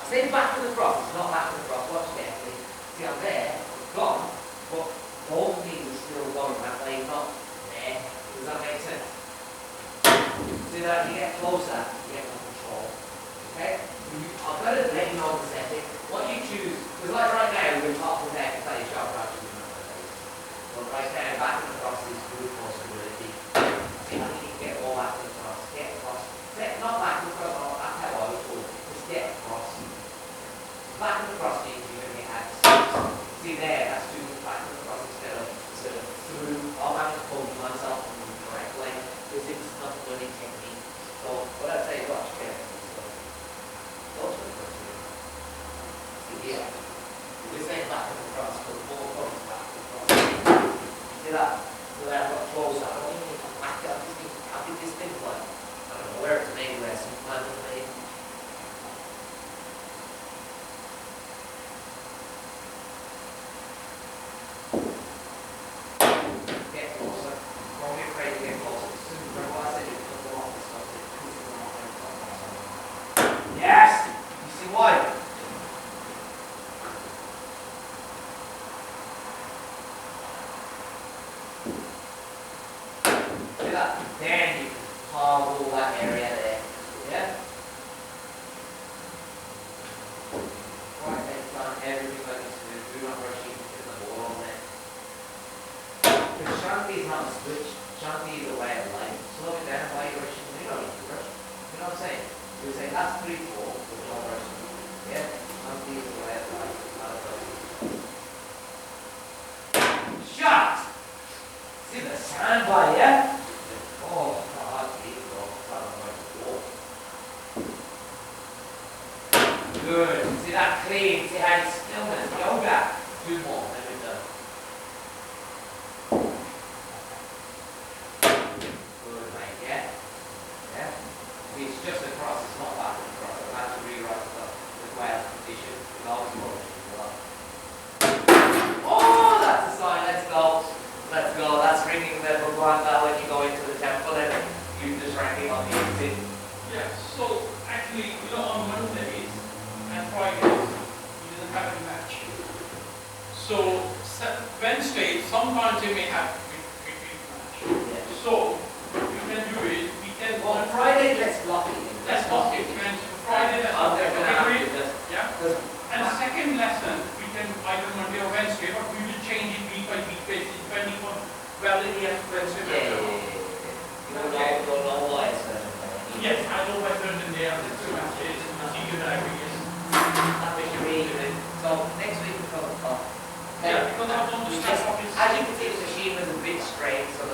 Say back to the cross, it's not back to the cross, watch carefully. See, I'm there, it's gone, but both knees are still going that way, not there. Does that make sense? See that, you get closer, you get more control. Okay? I've got to let you know the setting. What you choose, because like right now, we're top of there to play sharp practice. But right now, back to the cross is good possibility. See how you can get all back to the cross, get across. Not back to the cross, that's how I would call it. Just get across. Back to the cross means you're going to get out. See there, that's doing back to the cross instead of through. I'm having to pull myself in the correct way because it's not a learning technique. So what I'd say is watch carefully. Go to the cross here. See here. We're saying back to the cross because the ball comes back to the cross. See that? So then I've got closer. I don't even need to back up. How big this thing like? I don't know where it's made, where sometimes it's made. Yes! You see why? See that? Then you can carve all that area there. Yeah? Right, then done everything like this. Do not rush in to the ball on there. Because Shanti is not a switch. Shanti is a way of life. Slow it down while you're rushing. You don't need to rush. You know what I'm saying? You say that's 3-4, but no rush. Yeah? Shanti is a way of life. Shot! See the sandbar, yeah? Oh, God, beautiful. Good. See that clean? See how it's stillness? Yoga. 2 more. Then we're done. Good, mate. Yeah? Yeah? See, it's just across. It's not back and across. I've had to rewrite the way of condition. It's always motion as well. Oh, that's a sign sometimes they may have between match. So, we can do it, we can... Well, Friday, let's block it. Let's block it, Friday, let's I'm block it. gonna have Agree? to just, Yeah? because And the second lesson, we can either Monday or Wednesday, but we will change it week by week basis, depending on whether we have Wednesday. You don't know why it's certain day. Yes, I know by certain day, I'm just going to say, see you that every year. That we should read it. So next week we'll cover the top. Yeah, because I want to start off with... As you can see, the machine was a bit strange, so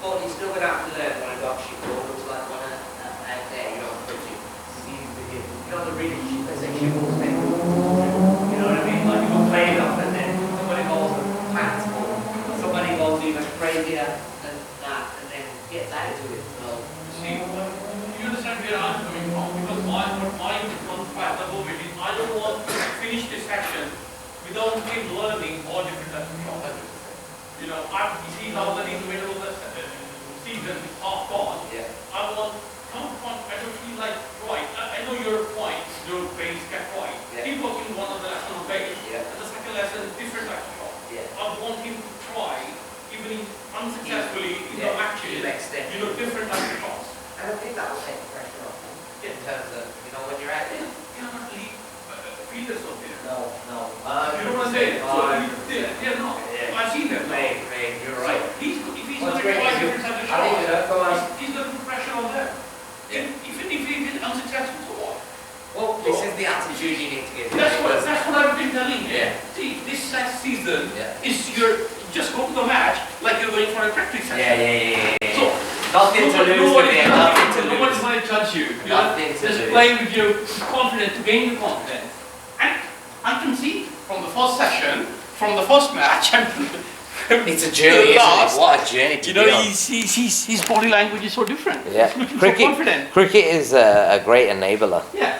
but you're still going to have to learn what a dog shit looks like on out there, you know, but you see the really shit balls thing. You know what I mean? Like you go playing off and then somebody goes and pants or somebody goes even crazier than that and then gets out of it. So, See, you understand where I'm coming from? Because my concept of it is I don't want to finish this section without him learning all different types of shots. You know, you see now that in the middle of the season, it's half gone. yeah. I don't feel like right. I know your point, your base get right. Yeah. Keep working one of the lesson on base. Yeah. And the second lesson, different types of shot. Yeah. I want him to try, even unsuccessfully in the matches, you know, different types of shots. I don't think that will take the pressure off them in terms of, you know, when you're out there. You cannot leave feelers up there. No. You know what I'm saying? Yeah, no. Yeah. I've seen them. Right, you're right. So if he's What's going to great try is different types of I think shots, go on. he's going to put pressure on them. Yeah. Even if he is unsuccessful, so what? Well, this is the attitude you need to give. That's what I've been telling you. Yeah. See, this last season Yeah. is just go to the match like you're going for a practice session. Yeah. So Nothing to lose with it, nothing to lose. nobody's going to judge you. You know, Nothing to just lose. playing with your confidence to gain the confidence. And I can see from the first session, from the first match, and It's a journey, last, isn't it? What a journey to you know, be on. his body language is so different. Yeah, He's looking so confident. cricket is a great enabler. Yeah.